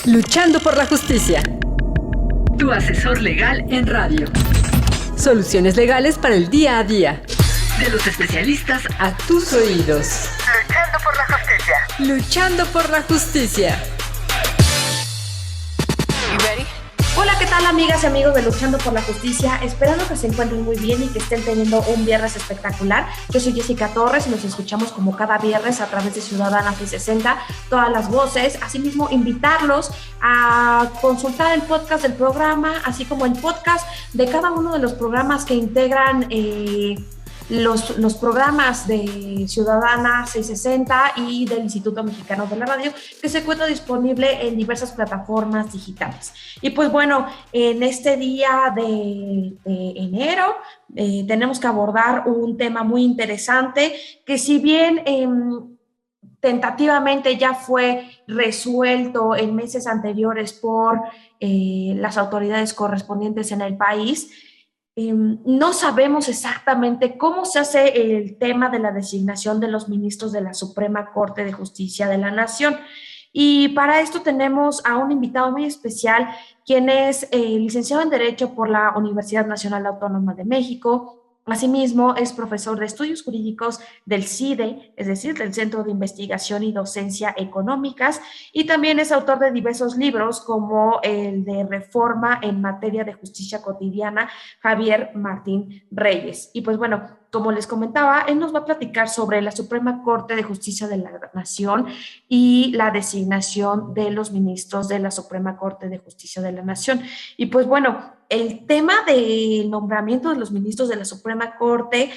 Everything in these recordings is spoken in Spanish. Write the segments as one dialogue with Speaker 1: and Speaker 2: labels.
Speaker 1: Luchando por la justicia.
Speaker 2: Tu asesor legal en radio.
Speaker 1: Soluciones legales para el día a día.
Speaker 2: De los especialistas
Speaker 1: a tus oídos.
Speaker 2: Luchando por la justicia.
Speaker 1: Luchando por la justicia.
Speaker 3: Hola, ¿qué tal, amigas y amigos de Luchando por la Justicia? Esperando que se encuentren muy bien y que estén teniendo un viernes espectacular. Yo soy Jessica Torres y nos escuchamos como cada viernes a través de Ciudadana 360, todas las voces. Asimismo, invitarlos a consultar el podcast del programa, así como el podcast de cada uno de los programas que integran los programas de Ciudadana 660 y del Instituto Mexicano de la Radio, que se encuentra disponible en diversas plataformas digitales. Y pues bueno, en este día de enero tenemos que abordar un tema muy interesante que, si bien tentativamente ya fue resuelto en meses anteriores por las autoridades correspondientes en el país, no sabemos exactamente cómo se hace el tema de la designación de los ministros de la Suprema Corte de Justicia de la Nación. Y para esto tenemos a un invitado muy especial, quien es licenciado en Derecho por la Universidad Nacional Autónoma de México. Asimismo, es profesor de Estudios Jurídicos del CIDE, es decir, del Centro de Investigación y Docencia Económicas, y también es autor de diversos libros, como el de Reforma en Materia de Justicia Cotidiana, Javier Martín Reyes. Y pues bueno, como les comentaba, él nos va a platicar sobre la Suprema Corte de Justicia de la Nación y la designación de los ministros de la Suprema Corte de Justicia de la Nación. Y pues bueno, el tema del nombramiento de los ministros de la Suprema Corte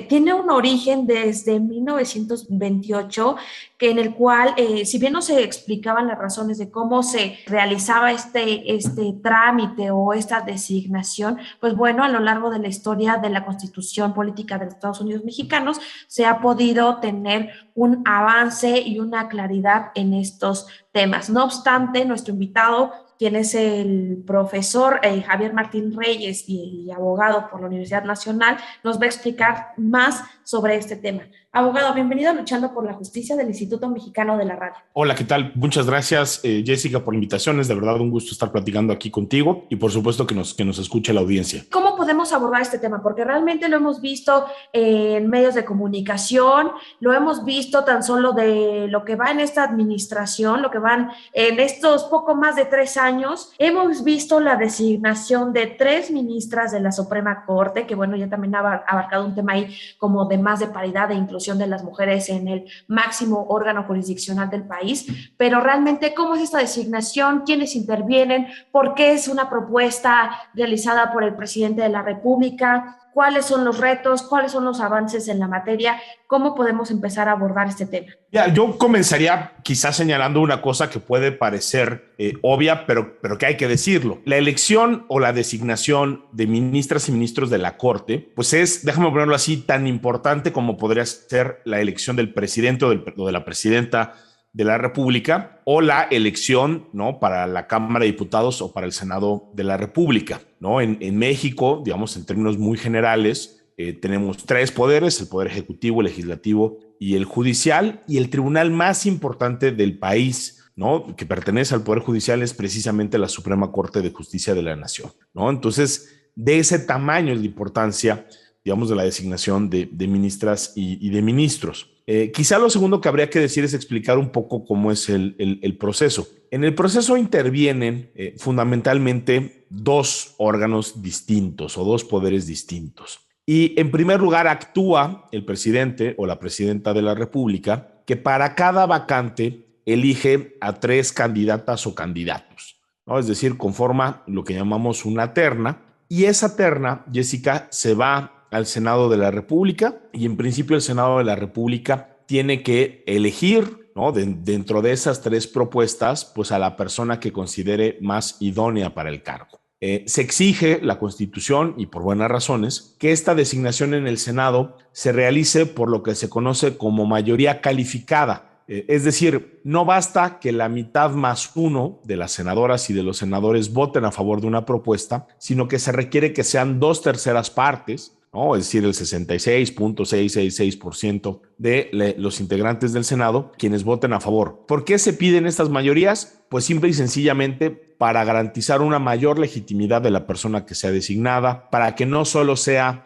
Speaker 3: tiene un origen desde 1928, en el cual, si bien no se explicaban las razones de cómo se realizaba este trámite o esta designación, pues bueno, a lo largo de la historia de la Constitución Política de los Estados Unidos Mexicanos se ha podido tener un avance y una claridad en estos temas. No obstante, nuestro invitado, quien es el profesor Javier Martín Reyes y abogado por la Universidad Nacional, nos va a explicar más sobre este tema. Abogado, bienvenido a Luchando por la Justicia del Instituto Mexicano de la Radio.
Speaker 4: Hola, ¿qué tal? Muchas gracias, Jessica, por la invitación. Es de verdad un gusto estar platicando aquí contigo y por supuesto que nos escuche la audiencia.
Speaker 3: ¿Cómo podemos abordar este tema? Porque realmente lo hemos visto en medios de comunicación, lo hemos visto tan solo de lo que va en esta administración, lo que van en estos poco más de 3 años. Hemos visto la designación de 3 ministras de la Suprema Corte, que bueno, ya también ha abarcado un tema ahí como de más de paridad e inclusión de las mujeres en el máximo órgano jurisdiccional del país, pero realmente, ¿cómo es esta designación? ¿Quiénes intervienen? ¿Por qué es una propuesta realizada por el presidente de la República? ¿Cuáles son los retos? ¿Cuáles son los avances en la materia? ¿Cómo podemos empezar a abordar este tema?
Speaker 4: Yo comenzaría quizás señalando una cosa que puede parecer obvia, pero que hay que decirlo. La elección o la designación de ministras y ministros de la Corte, pues es, déjame ponerlo así, tan importante como podría ser la elección del presidente o de la presidenta de la República, o la elección, ¿no?, para la Cámara de Diputados o para el Senado de la República, ¿no? En México, digamos, en términos muy generales, tenemos 3 poderes: el poder ejecutivo, el legislativo y el judicial, y el tribunal más importante del país, ¿no?, que pertenece al poder judicial, es precisamente la Suprema Corte de Justicia de la Nación, ¿no? Entonces, de ese tamaño es la importancia, digamos, de la designación de ministras y de ministros. Quizá lo segundo que habría que decir es explicar un poco cómo es el proceso. En el proceso intervienen fundamentalmente 2 órganos distintos o 2 poderes distintos. Y en primer lugar actúa el presidente o la presidenta de la República, que para cada vacante elige a 3 candidatas o candidatos, ¿no? Es decir, conforma lo que llamamos una terna, y esa terna, Jessica, se va al Senado de la República, y en principio el Senado de la República tiene que elegir, ¿no?, dentro de esas 3 propuestas, pues a la persona que considere más idónea para el cargo. Se exige la Constitución, y por buenas razones, que esta designación en el Senado se realice por lo que se conoce como mayoría calificada. Es decir, no basta que la mitad más 1 de las senadoras y de los senadores voten a favor de una propuesta, sino que se requiere que sean 2/3 partes, ¿no? Es decir, el 66.666% de los integrantes del Senado quienes voten a favor. ¿Por qué se piden estas mayorías? Pues simple y sencillamente para garantizar una mayor legitimidad de la persona que sea designada, para que no solo sea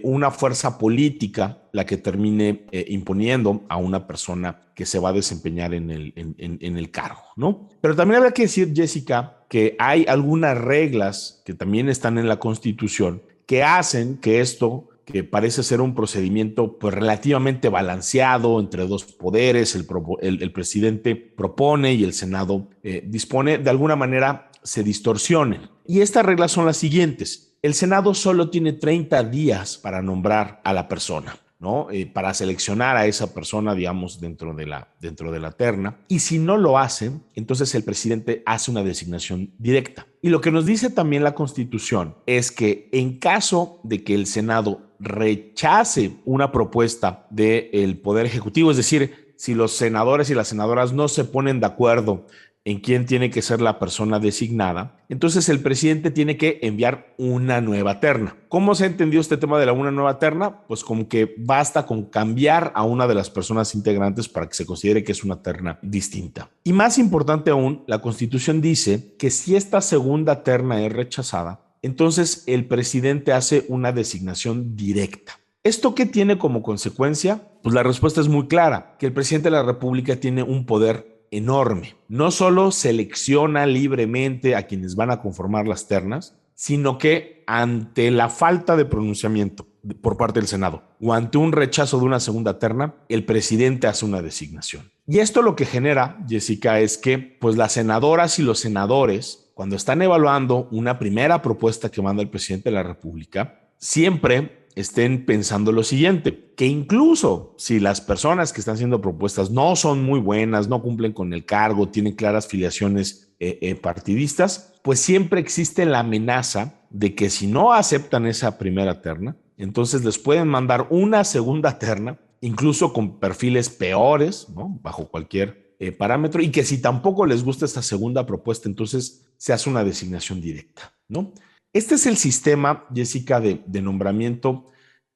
Speaker 4: una fuerza política la que termine imponiendo a una persona que se va a desempeñar en el cargo, ¿no? Pero también habrá que decir, Jessica, que hay algunas reglas que también están en la Constitución que hacen que esto, que parece ser un procedimiento pues relativamente balanceado entre dos poderes, el presidente propone y el Senado dispone, de alguna manera se distorsionen. Y estas reglas son las siguientes. El Senado solo tiene 30 días para nombrar a la persona, ¿no? Para seleccionar a esa persona, digamos, dentro de la terna. Y si no lo hace, entonces el presidente hace una designación directa. Y lo que nos dice también la Constitución es que en caso de que el Senado rechace una propuesta del Poder Ejecutivo, es decir, si los senadores y las senadoras no se ponen de acuerdo en quién tiene que ser la persona designada, entonces el presidente tiene que enviar una nueva terna. ¿Cómo se ha entendido este tema de una nueva terna? Pues como que basta con cambiar a una de las personas integrantes para que se considere que es una terna distinta. Y más importante aún, la Constitución dice que si esta segunda terna es rechazada, entonces el presidente hace una designación directa. ¿Esto qué tiene como consecuencia? Pues la respuesta es muy clara, que el presidente de la República tiene un poder enorme. No solo selecciona libremente a quienes van a conformar las ternas, sino que ante la falta de pronunciamiento por parte del Senado o ante un rechazo de una segunda terna, el presidente hace una designación. Y esto lo que genera, Jessica, es que pues las senadoras y los senadores, cuando están evaluando una primera propuesta que manda el presidente de la República, siempre estén pensando lo siguiente, que incluso si las personas que están siendo propuestas no son muy buenas, no cumplen con el cargo, tienen claras filiaciones partidistas, pues siempre existe la amenaza de que si no aceptan esa primera terna, entonces les pueden mandar una segunda terna, incluso con perfiles peores, ¿no? Bajo cualquier parámetro, y que si tampoco les gusta esta segunda propuesta, entonces se hace una designación directa, ¿no? Este es el sistema, Jessica, de nombramiento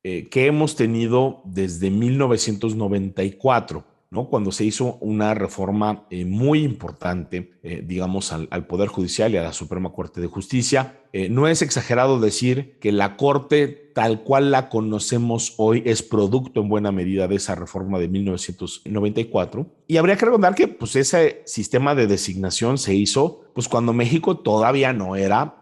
Speaker 4: que hemos tenido desde 1994, ¿no? Cuando se hizo una reforma muy importante, digamos, al Poder Judicial y a la Suprema Corte de Justicia. No es exagerado decir que la Corte, tal cual la conocemos hoy, es producto en buena medida de esa reforma de 1994. Y habría que recordar que pues, ese sistema de designación se hizo pues, cuando México todavía no era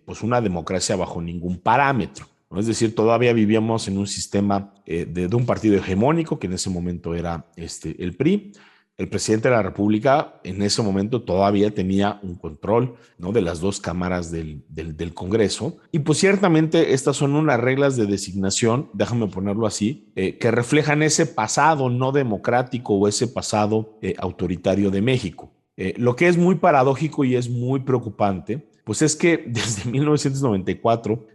Speaker 4: pues, una democracia bajo ningún parámetro. Es decir, todavía vivíamos en un sistema de un partido hegemónico, que en ese momento era el PRI. El presidente de la República en ese momento todavía tenía un control, ¿no? De las dos cámaras del Congreso. Y pues ciertamente estas son unas reglas de designación, déjame ponerlo así, que reflejan ese pasado no democrático o ese pasado autoritario de México. Lo que es muy paradójico y es muy preocupante, pues es que desde 1994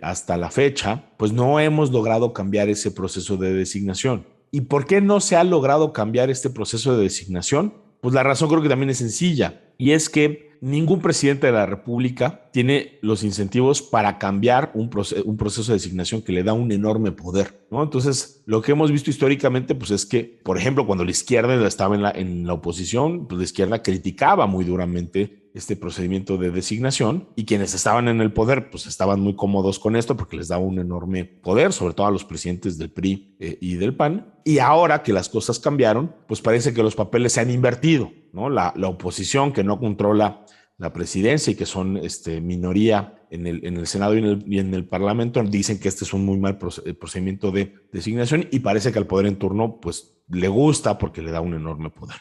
Speaker 4: hasta la fecha, pues no hemos logrado cambiar ese proceso de designación. ¿Y por qué no se ha logrado cambiar este proceso de designación? Pues la razón creo que también es sencilla, y es que ningún presidente de la República tiene los incentivos para cambiar un proceso de designación que le da un enorme poder, ¿no? Entonces, lo que hemos visto históricamente, pues es que, por ejemplo, cuando la izquierda estaba en la oposición, pues la izquierda criticaba muy duramente este procedimiento de designación, y quienes estaban en el poder, pues estaban muy cómodos con esto porque les daba un enorme poder, sobre todo a los presidentes del PRI y del PAN. Y ahora que las cosas cambiaron, pues parece que los papeles se han invertido, ¿no? La oposición, que no controla la presidencia y que son minoría en el Senado y en el Parlamento, dicen que este es un muy mal procedimiento de designación, y parece que al poder en turno pues le gusta porque le da un enorme poder.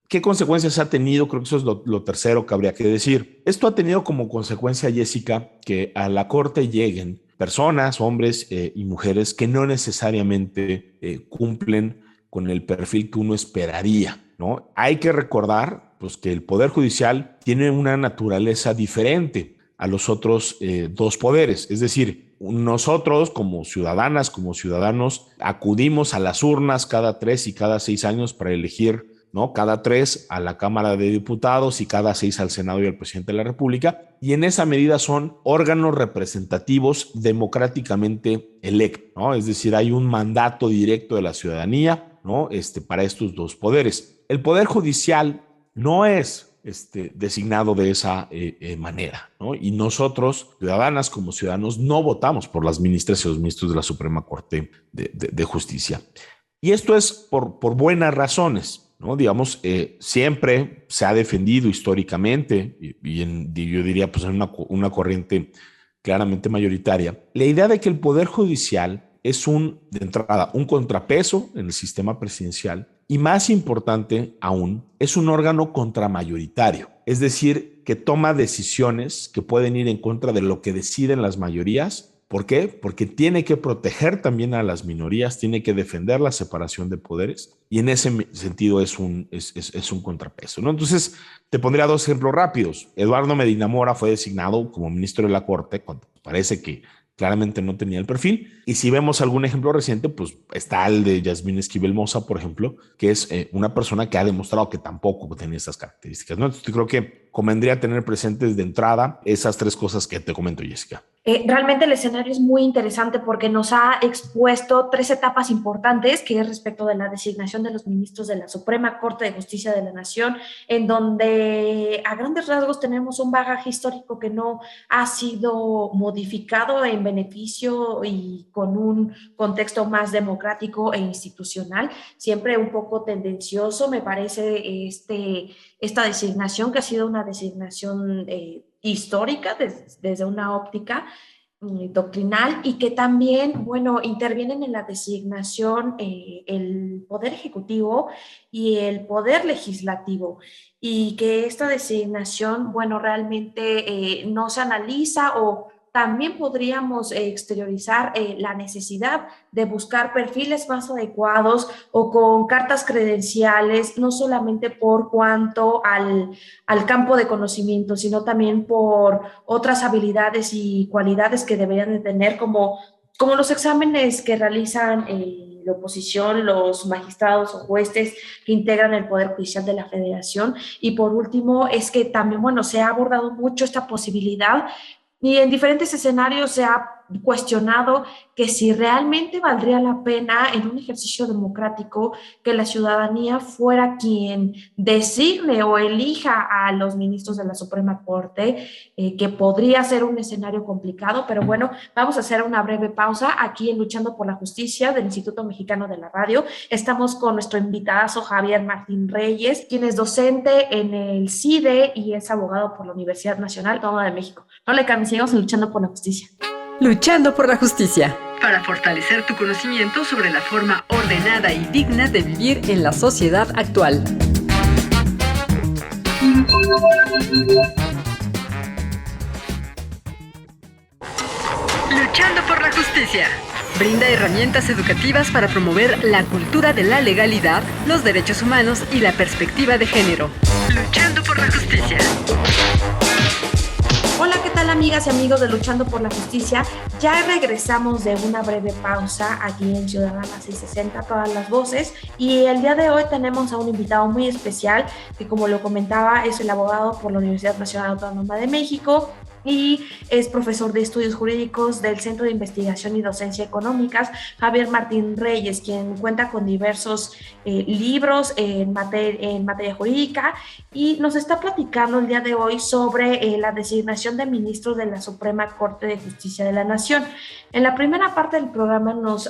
Speaker 4: ¿Qué consecuencias ha tenido? Creo que eso es lo tercero que habría que decir. Esto ha tenido como consecuencia, Jessica, que a la Corte lleguen personas, hombres y mujeres que no necesariamente cumplen con el perfil que uno esperaría, ¿no? Hay que recordar pues, que el Poder Judicial tiene una naturaleza diferente a los otros dos poderes. Es decir, nosotros como ciudadanas, como ciudadanos, acudimos a las urnas cada 3 y cada 6 años para elegir ¿no? Cada 3 a la Cámara de Diputados y cada 6 al Senado y al presidente de la República. Y en esa medida son órganos representativos democráticamente electos, ¿no? Es decir, hay un mandato directo de la ciudadanía, ¿no? Para estos dos poderes. El Poder Judicial no es designado de esa manera, ¿no? Y nosotros, ciudadanas como ciudadanos, no votamos por las ministras y los ministros de la Suprema Corte de Justicia. Y esto es por buenas razones, ¿no? Digamos, siempre se ha defendido históricamente, y yo diría pues en una corriente claramente mayoritaria, la idea de que el Poder Judicial es de entrada, un contrapeso en el sistema presidencial y, más importante aún, es un órgano contramayoritario, es decir, que toma decisiones que pueden ir en contra de lo que deciden las mayorías. ¿Por qué? Porque tiene que proteger también a las minorías, tiene que defender la separación de poderes y en ese sentido es un contrapeso, ¿no? Entonces, te pondría 2 ejemplos rápidos. Eduardo Medina Mora fue designado como ministro de la Corte cuando parece que claramente no tenía el perfil. Y si vemos algún ejemplo reciente, pues está el de Yasmín Esquivel Moza, por ejemplo, que es una persona que ha demostrado que tampoco tenía estas características, ¿no? Entonces, creo que convendría tener presentes de entrada esas 3 cosas que te comento, Jessica.
Speaker 3: Realmente el escenario es muy interesante porque nos ha expuesto 3 etapas importantes, que es respecto de la designación de los ministros de la Suprema Corte de Justicia de la Nación, en donde a grandes rasgos tenemos un bagaje histórico que no ha sido modificado en beneficio y con un contexto más democrático e institucional, siempre un poco tendencioso, me parece, esta designación, que ha sido una designación histórica desde una óptica doctrinal, y que también, bueno, intervienen en la designación el Poder Ejecutivo y el Poder Legislativo, y que esta designación, bueno, realmente no se analiza, o también podríamos exteriorizar la necesidad de buscar perfiles más adecuados o con cartas credenciales, no solamente por cuanto al campo de conocimiento, sino también por otras habilidades y cualidades que deberían de tener, como los exámenes que realizan la oposición, los magistrados o jueces que integran el Poder Judicial de la Federación. Y por último, es que también, bueno, se ha abordado mucho esta posibilidad, y en diferentes escenarios se ha cuestionado que si realmente valdría la pena, en un ejercicio democrático, que la ciudadanía fuera quien designe o elija a los ministros de la Suprema Corte, que podría ser un escenario complicado. Pero bueno, vamos a hacer una breve pausa aquí en Luchando por la Justicia del Instituto Mexicano de la Radio. Estamos con nuestro invitadazo Javier Martín Reyes, quien es docente en el CIDE y es abogado por la Universidad Nacional Autónoma de México. No le cambien, sigamos Luchando por la Justicia.
Speaker 1: Luchando por la justicia.
Speaker 2: Para fortalecer tu conocimiento sobre la forma
Speaker 1: Ordenada y digna de vivir en la sociedad actual.
Speaker 2: Luchando por la Justicia.
Speaker 1: Brinda herramientas educativas para promover la cultura de la legalidad, los derechos humanos y la perspectiva de género.
Speaker 2: Luchando por la Justicia.
Speaker 3: Hola, ¿qué tal, amigas y amigos de Luchando por la Justicia? Ya regresamos de una breve pausa aquí en Ciudadana 660, todas las voces, y el día de hoy tenemos a un invitado muy especial que, como lo comentaba, es el abogado por la Universidad Nacional Autónoma de México y es profesor de estudios jurídicos del Centro de Investigación y Docencia Económicas, Javier Martín Reyes, quien cuenta con diversos libros en materia jurídica, y nos está platicando el día de hoy sobre la designación de ministros de la Suprema Corte de Justicia de la Nación. En la primera parte del programa nos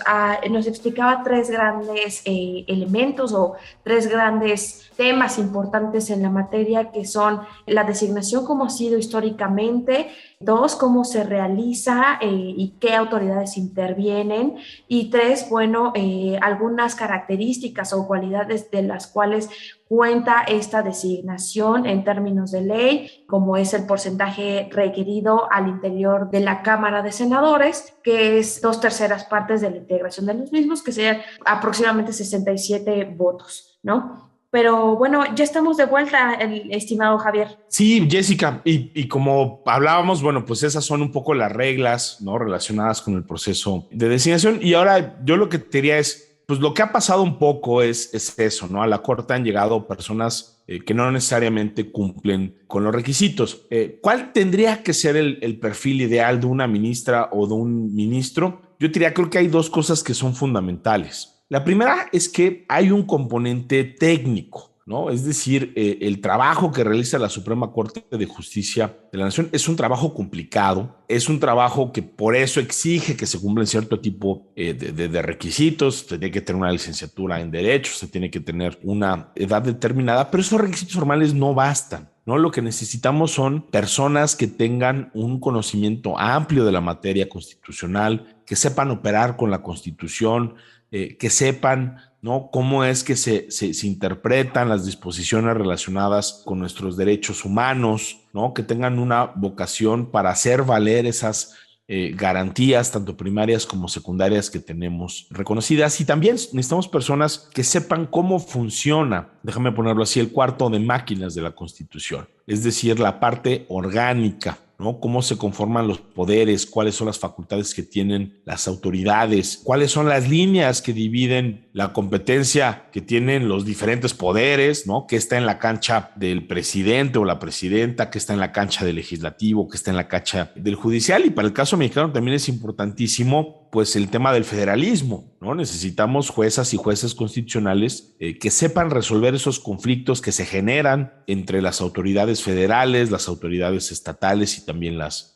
Speaker 3: explicaba 3 grandes elementos o 3 grandes temas importantes en la materia, que son la designación, cómo ha sido históricamente; 2, cómo se realiza y qué autoridades intervienen; y 3, bueno, algunas características o cualidades de las cuales cuenta esta designación en términos de ley, como es el porcentaje requerido al interior de la Cámara de Senadores, que es 2/3 partes de la integración de los mismos, que serían aproximadamente 67 votos, ¿no? Pero bueno, ya estamos de vuelta, el estimado Javier.
Speaker 4: Sí, Jessica, y como hablábamos, bueno, pues esas son un poco las reglas, ¿no?, relacionadas con el proceso de designación. Y ahora yo lo que te diría es, pues lo que ha pasado un poco es eso, ¿no? A la Corte han llegado personas que no necesariamente cumplen con los requisitos. ¿Cuál tendría que ser el perfil ideal de una ministra o de un ministro? Yo diría, creo que hay dos cosas que son fundamentales. La primera es que hay un componente técnico, ¿no? Es decir, el trabajo que realiza la Suprema Corte de Justicia de la Nación es un trabajo complicado, es un trabajo que por eso exige que se cumplan cierto tipo de requisitos. Se tiene que tener una licenciatura en Derecho, se tiene que tener una edad determinada, pero esos requisitos formales no bastan, ¿no? Lo que necesitamos son personas que tengan un conocimiento amplio de la materia constitucional, que sepan operar con la Constitución, que sepan, ¿no?, cómo es que se interpretan las disposiciones relacionadas con nuestros derechos humanos, ¿no?, que tengan una vocación para hacer valer esas garantías, tanto primarias como secundarias, que tenemos reconocidas. Y también necesitamos personas que sepan cómo funciona, déjame ponerlo así, el cuarto de máquinas de la Constitución, es decir, la parte orgánica, ¿no? Cómo se conforman los poderes, cuáles son las facultades que tienen las autoridades, cuáles son las líneas que dividen la competencia que tienen los diferentes poderes, ¿no? Qué está en la cancha del presidente o la presidenta, qué está en la cancha del legislativo, qué está en la cancha del judicial. Y para el caso mexicano también es importantísimo, pues, el tema del federalismo, ¿no? Necesitamos juezas y jueces constitucionales que sepan resolver esos conflictos que se generan entre las autoridades federales, las autoridades estatales y también las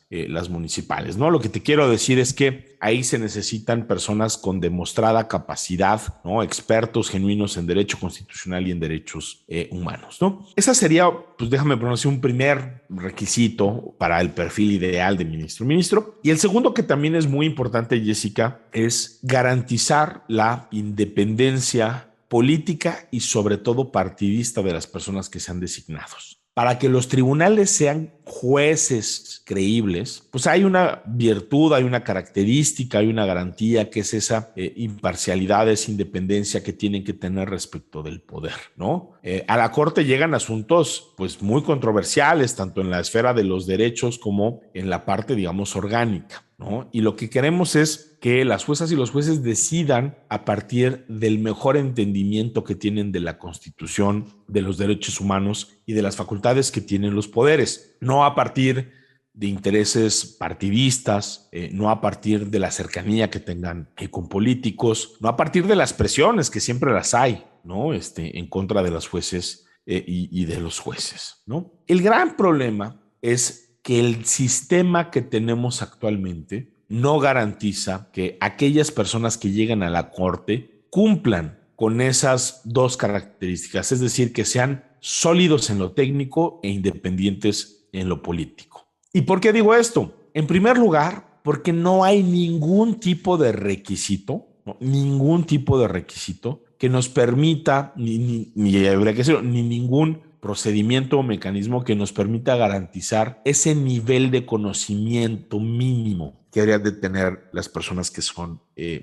Speaker 4: municipales, ¿no? Lo que te quiero decir es que ahí se necesitan personas con demostrada capacidad, ¿no? Expertos genuinos en derecho constitucional y en derechos humanos, ¿no? Esa sería, pues déjame pronunciar, un primer requisito para el perfil ideal de ministro. Y el segundo, que también es muy importante, Jessica, es garantizar la independencia política y sobre todo partidista de las personas que sean designados. Para que los tribunales sean jueces creíbles, pues hay una virtud, hay una característica, hay una garantía, que es esa imparcialidad, esa independencia que tienen que tener respecto del poder, ¿no? A la Corte llegan asuntos, pues, muy controversiales, tanto en la esfera de los derechos como en la parte, digamos, orgánica, ¿no? Y lo que queremos es que las juezas y los jueces decidan a partir del mejor entendimiento que tienen de la Constitución, de los derechos humanos y de las facultades que tienen los poderes, no a partir de intereses partidistas, no a partir de la cercanía que tengan con políticos, no a partir de las presiones, que siempre las hay, ¿no? En contra de las jueces y de los jueces, ¿no? El gran problema es que el sistema que tenemos actualmente no garantiza que aquellas personas que llegan a la Corte cumplan con esas dos características, es decir, que sean sólidos en lo técnico e independientes en lo político. ¿Y por qué digo esto? En primer lugar, porque no hay ningún tipo de requisito, ¿no? Ningún tipo de requisito que nos permita, ni habría que decirlo, ni ningún procedimiento o mecanismo que nos permita garantizar ese nivel de conocimiento mínimo que deberían de tener las personas que son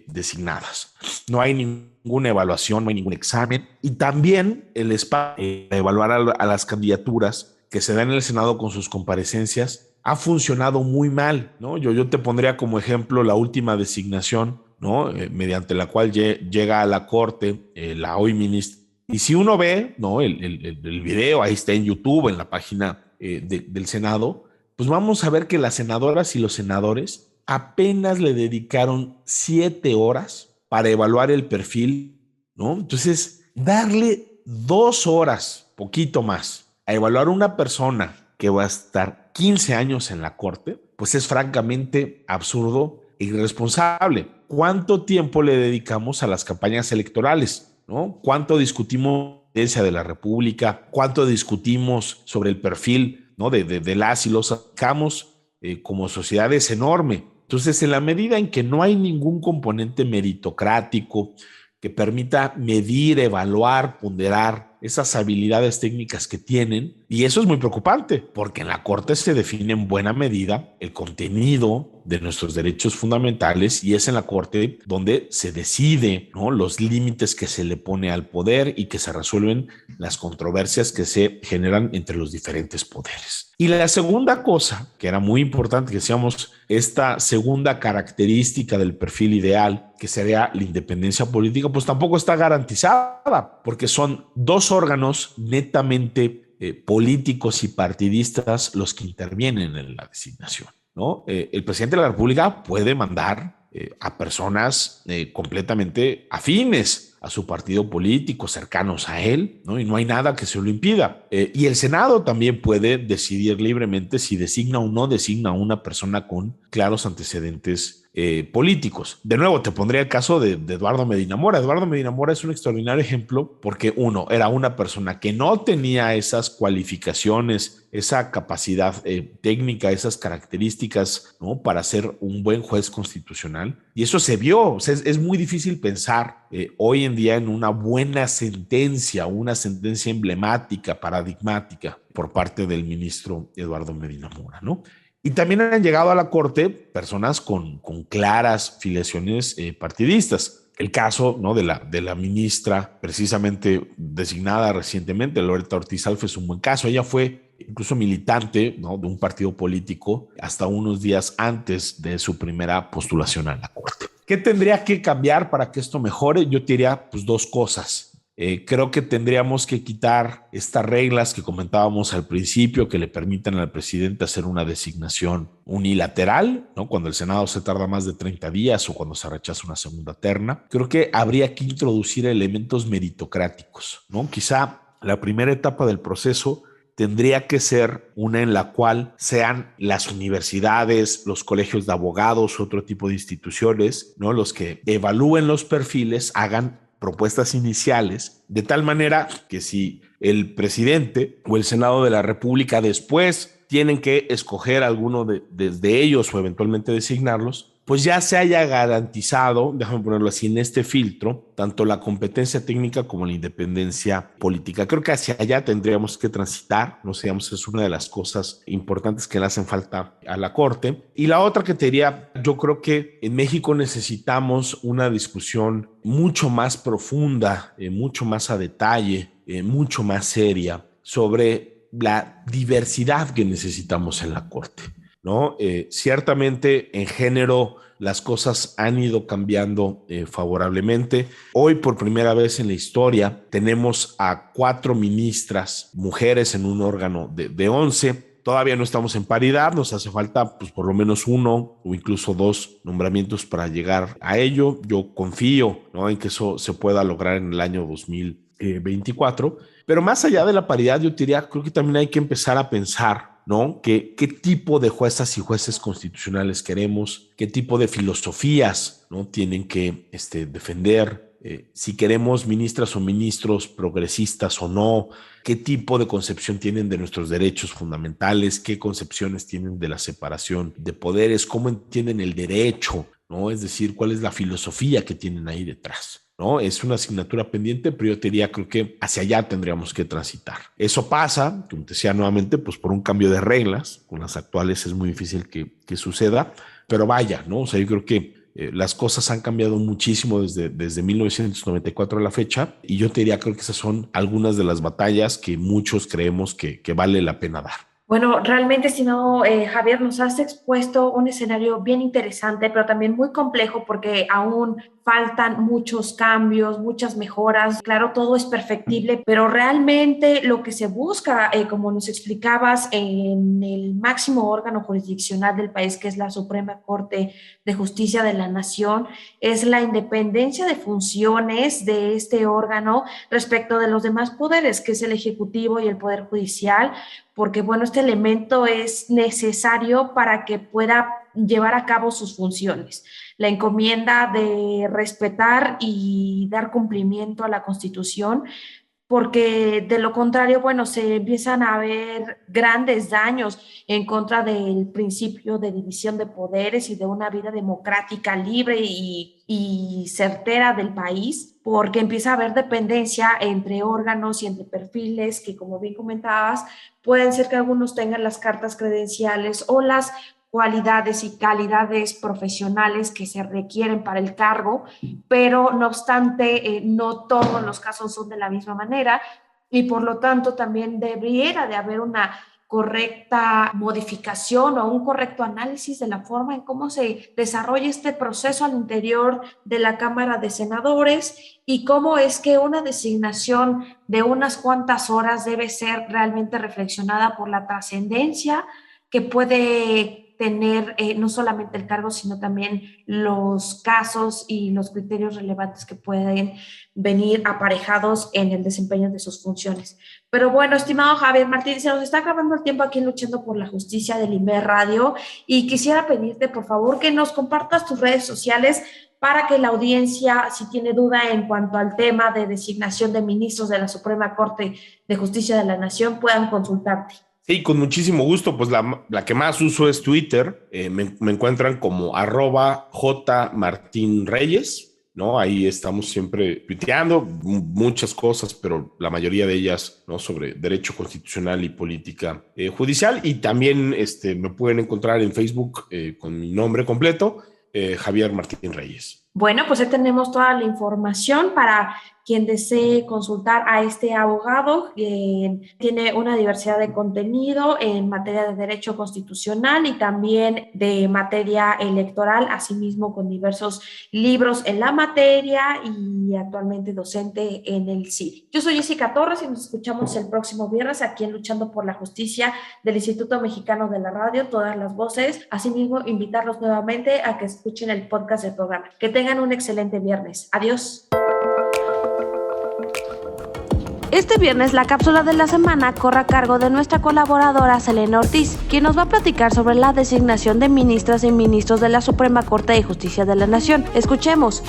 Speaker 4: designadas. No hay ninguna evaluación, no hay ningún examen, y también el espacio de evaluar a las candidaturas que se dan en el Senado con sus comparecencias ha funcionado muy mal, ¿no? Yo te pondría como ejemplo la última designación, ¿no? Mediante la cual llega a la Corte la hoy ministra. Y si uno ve, ¿no?, el video, ahí está en YouTube, en la página del Senado, pues vamos a ver que las senadoras y los senadores apenas le dedicaron 7 horas para evaluar el perfil, ¿no? Entonces, darle 2 horas, poquito más, a evaluar a una persona que va a estar 15 años en la Corte, pues es francamente absurdo e irresponsable. ¿Cuánto tiempo le dedicamos a las campañas electorales, ¿no? ¿Cuánto discutimos la presidencia de la República? ¿Cuánto discutimos sobre el perfil, ¿no?, de las y los sacamos como sociedad? Es enorme. Entonces, en la medida en que no hay ningún componente meritocrático que permita medir, evaluar, ponderar esas habilidades técnicas que tienen, y eso es muy preocupante, porque en la Corte se define en buena medida el contenido de nuestros derechos fundamentales y es en la Corte donde se decide, ¿no?, los límites que se le pone al poder y que se resuelven las controversias que se generan entre los diferentes poderes. Y la segunda cosa, que era muy importante, que decíamos, esta segunda característica del perfil ideal, que sería la independencia política, pues tampoco está garantizada, porque son dos órganos netamente políticos y partidistas los que intervienen en la designación, ¿no? El presidente de la República puede mandar a personas completamente afines a su partido político, cercanos a él, ¿no? Y no hay nada que se lo impida. Y el Senado también puede decidir libremente si designa o no designa a una persona con claros antecedentes políticos. De nuevo, te pondría el caso de Eduardo Medina Mora. Eduardo Medina Mora es un extraordinario ejemplo porque uno, era una persona que no tenía esas cualificaciones, esa capacidad técnica, esas características, ¿no?, para ser un buen juez constitucional. Y eso se vio. O sea, es muy difícil pensar hoy en día en una buena sentencia, una sentencia emblemática, paradigmática por parte del ministro Eduardo Medina Mora, ¿no? Y también han llegado a la Corte personas con claras filiaciones partidistas. El caso, ¿no?, de la ministra precisamente designada recientemente, Loretta Ortiz Alfe, es un buen caso. Ella fue incluso militante, ¿no?, de un partido político hasta unos días antes de su primera postulación a la Corte. ¿Qué tendría que cambiar para que esto mejore? Yo diría pues dos cosas. Creo que tendríamos que quitar estas reglas que comentábamos al principio que le permiten al presidente hacer una designación unilateral, ¿no?, cuando el Senado se tarda más de 30 días o cuando se rechaza una segunda terna. Creo que habría que introducir elementos meritocráticos, ¿no? Quizá la primera etapa del proceso tendría que ser una en la cual sean las universidades, los colegios de abogados, otro tipo de instituciones, ¿no?, los que evalúen los perfiles, hagan propuestas iniciales, de tal manera que si el presidente o el Senado de la República después tienen que escoger alguno de ellos o eventualmente designarlos, pues ya se haya garantizado, déjame ponerlo así, en este filtro, tanto la competencia técnica como la independencia política. Creo que hacia allá tendríamos que transitar, no sé, digamos, es una de las cosas importantes que le hacen falta a la Corte. Y la otra que te diría, yo creo que en México necesitamos una discusión mucho más profunda, mucho más a detalle, mucho más seria sobre la diversidad que necesitamos en la Corte, ¿no? Ciertamente en género las cosas han ido cambiando favorablemente. Hoy por primera vez en la historia tenemos a 4 ministras mujeres en un órgano de 11. Todavía no estamos en paridad, nos hace falta pues por lo menos 1 o incluso 2 nombramientos para llegar a ello. Yo confío, ¿no?, en que eso se pueda lograr en el año 2024. Pero más allá de la paridad, yo diría, creo que también hay que empezar a pensar, ¿no?, ¿Qué tipo de juezas y jueces constitucionales queremos? ¿Qué tipo de filosofías, ¿no?, tienen que defender? Si queremos ministras o ministros progresistas o no, qué tipo de concepción tienen de nuestros derechos fundamentales, qué concepciones tienen de la separación de poderes, cómo entienden el derecho, ¿no? Es decir, cuál es la filosofía que tienen ahí detrás, ¿no? Es una asignatura pendiente, pero yo te diría, creo que hacia allá tendríamos que transitar. Eso pasa, como te decía nuevamente, pues por un cambio de reglas. Con las actuales es muy difícil que suceda, pero vaya, ¿no? O sea, yo creo que las cosas han cambiado muchísimo desde 1994 a la fecha, y yo te diría, creo que esas son algunas de las batallas que muchos creemos que vale la pena dar.
Speaker 3: Bueno, realmente, estimado Javier, nos has expuesto un escenario bien interesante, pero también muy complejo porque aún faltan muchos cambios, muchas mejoras. Claro, todo es perfectible, pero realmente lo que se busca, como nos explicabas, en el máximo órgano jurisdiccional del país, que es la Suprema Corte de Justicia de la Nación, es la independencia de funciones de este órgano respecto de los demás poderes, que es el Ejecutivo y el Poder Judicial, porque, bueno, este elemento es necesario para que pueda llevar a cabo sus funciones. La encomienda de respetar y dar cumplimiento a la Constitución, porque de lo contrario, bueno, se empiezan a ver grandes daños en contra del principio de división de poderes y de una vida democrática libre y certera del país, porque empieza a haber dependencia entre órganos y entre perfiles que, como bien comentabas, pueden ser que algunos tengan las cartas credenciales o las cualidades y calidades profesionales que se requieren para el cargo, pero no obstante, no todos los casos son de la misma manera y por lo tanto también debiera de haber una correcta modificación o un correcto análisis de la forma en cómo se desarrolla este proceso al interior de la Cámara de Senadores y cómo es que una designación de unas cuantas horas debe ser realmente reflexionada por la trascendencia que puede tener no solamente el cargo, sino también los casos y los criterios relevantes que pueden venir aparejados en el desempeño de sus funciones. Pero bueno, estimado Javier Martínez, se nos está acabando el tiempo aquí en Luchando por la Justicia del Imer Radio y quisiera pedirte, por favor, que nos compartas tus redes sociales para que la audiencia, si tiene duda en cuanto al tema de designación de ministros de la Suprema Corte de Justicia de la Nación, puedan consultarte.
Speaker 4: Sí, con muchísimo gusto. Pues la que más uso es Twitter. Me encuentran como @jmartinreyes, ¿no? Ahí estamos siempre tuiteando muchas cosas, pero la mayoría de ellas, ¿no?, sobre derecho constitucional y política judicial. Y también me pueden encontrar en Facebook con mi nombre completo, Javier Martín Reyes.
Speaker 3: Bueno, pues ahí tenemos toda la información para quien desee consultar a este abogado, que tiene una diversidad de contenido en materia de derecho constitucional y también de materia electoral, asimismo con diversos libros en la materia y actualmente docente en el CIDI. Yo soy Jessica Torres y nos escuchamos el próximo viernes aquí en Luchando por la Justicia del Instituto Mexicano de la Radio, todas las voces. Asimismo, invitarlos nuevamente a que escuchen el podcast del programa. Que tengan un excelente viernes. Adiós.
Speaker 5: Este viernes la cápsula de la semana corre a cargo de nuestra colaboradora Selena Ortiz, quien nos va a platicar sobre la designación de ministras y ministros de la Suprema Corte de Justicia de la Nación. Escuchemos.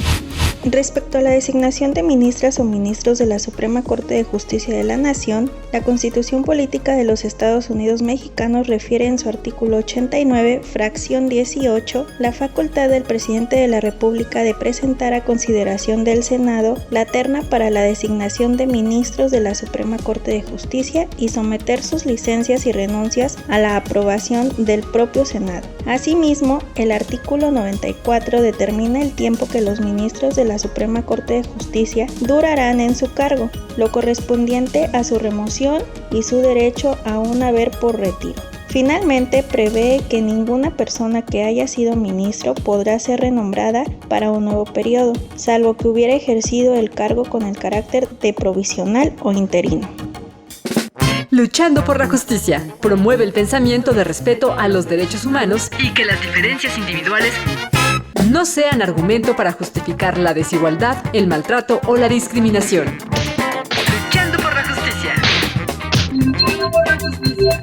Speaker 6: Respecto a la designación de ministras o ministros de la Suprema Corte de Justicia de la Nación, la Constitución Política de los Estados Unidos Mexicanos refiere en su artículo 89, fracción 18, la facultad del presidente de la República de presentar a consideración del Senado la terna para la designación de ministros de la Suprema Corte de Justicia y someter sus licencias y renuncias a la aprobación del propio Senado. Asimismo, el artículo 94 determina el tiempo que los ministros de la Suprema Corte de Justicia durarán en su cargo, lo correspondiente a su remoción y su derecho a un haber por retiro. Finalmente, prevé que ninguna persona que haya sido ministro podrá ser renombrada para un nuevo periodo, salvo que hubiera ejercido el cargo con el carácter de provisional o interino.
Speaker 1: Luchando por la Justicia. Promueve el pensamiento de respeto a los derechos humanos
Speaker 2: Y que las diferencias individuales
Speaker 1: no sean argumento para justificar la desigualdad, el maltrato o la discriminación.
Speaker 2: Luchando por la Justicia.
Speaker 1: Luchando por la Justicia.